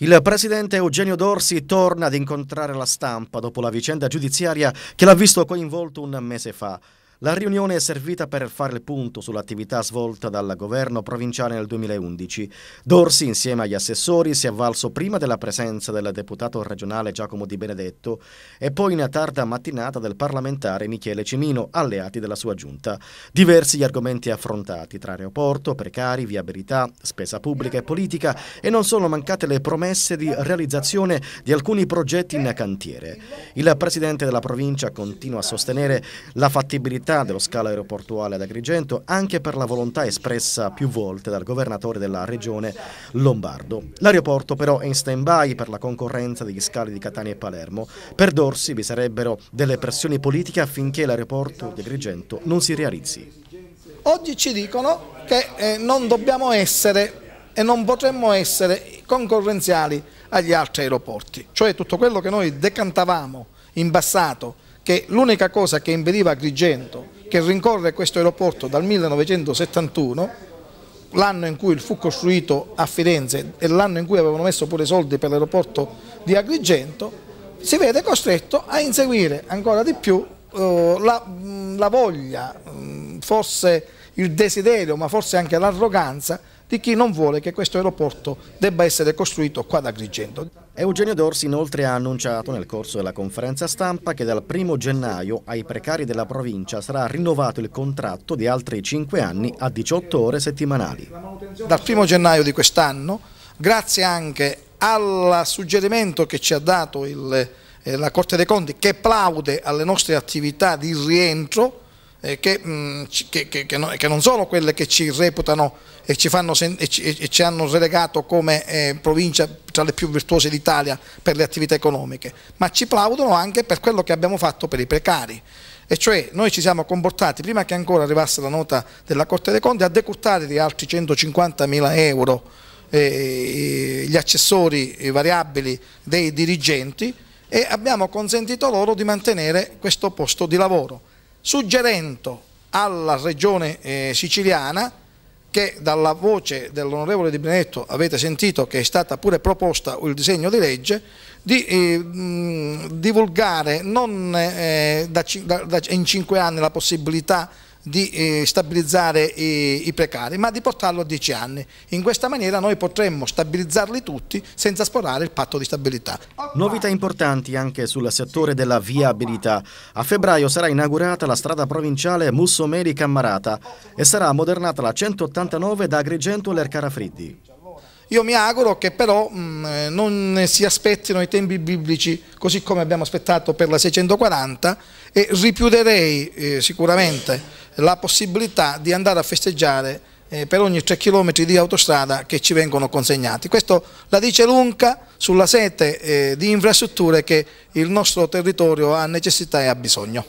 Il presidente Eugenio Dorsi torna ad incontrare la stampa dopo la vicenda giudiziaria che l'ha visto coinvolto un mese fa. La riunione è servita per fare il punto sull'attività svolta dal governo provinciale nel 2011. Dorsi, insieme agli assessori, si è avvalso prima della presenza del deputato regionale Giacomo Di Benedetto e poi in tarda mattinata del parlamentare Michele Cimino, alleati della sua giunta. Diversi gli argomenti affrontati, tra aeroporto, precari, viabilità, spesa pubblica e politica, e non sono mancate le promesse di realizzazione di alcuni progetti in cantiere. Il presidente della provincia continua a sostenere la fattibilità dello scalo aeroportuale ad Agrigento, anche per la volontà espressa più volte dal governatore della regione Lombardo. L'aeroporto però è in stand-by per la concorrenza degli scali di Catania e Palermo. Per Dorsi vi sarebbero delle pressioni politiche affinché l'aeroporto di Agrigento non si realizzi. Oggi ci dicono che non dobbiamo essere e non potremmo essere concorrenziali agli altri aeroporti, cioè tutto quello che noi decantavamo in passato, che l'unica cosa che impediva a Agrigento che rincorre questo aeroporto dal 1971, l'anno in cui fu costruito a Firenze e l'anno in cui avevano messo pure soldi per l'aeroporto di Agrigento, si vede costretto a inseguire ancora di più la voglia, forse il desiderio, ma forse anche l'arroganza di chi non vuole che questo aeroporto debba essere costruito qua ad Agrigento. Eugenio Dorsi inoltre ha annunciato nel corso della conferenza stampa che dal 1° gennaio ai precari della provincia sarà rinnovato il contratto di altri 5 anni a 18 ore settimanali. Dal 1° gennaio di quest'anno, grazie anche al suggerimento che ci ha dato la Corte dei Conti, che plaude alle nostre attività di rientro, che non sono quelle che ci reputano e ci hanno relegato come provincia tra le più virtuose d'Italia per le attività economiche, ma ci plaudono anche per quello che abbiamo fatto per i precari. E cioè noi ci siamo comportati, prima che ancora arrivasse la nota della Corte dei Conti, a decurtare di altri 150.000 euro gli accessori variabili dei dirigenti, e abbiamo consentito loro di mantenere questo posto di lavoro, suggerendo alla regione siciliana, che dalla voce dell'onorevole Di Benedetto avete sentito che è stata pure proposta il disegno di legge, di divulgare non in 5 anni la possibilità di stabilizzare i precari, ma di portarlo a 10 anni. In questa maniera noi potremmo stabilizzarli tutti senza sforare il patto di stabilità. Novità importanti anche sul settore della viabilità. A febbraio sarà inaugurata la strada provinciale Mussomeri-Cammarata e sarà ammodernata la 189 da Agrigento all'Ercara Friddi. Io mi auguro che però non si aspettino i tempi biblici così come abbiamo aspettato per la 640, e ripuderei sicuramente la possibilità di andare a festeggiare per ogni 3 km di autostrada che ci vengono consegnati. Questo la dice lunga sulla sete di infrastrutture che il nostro territorio ha necessità e ha bisogno.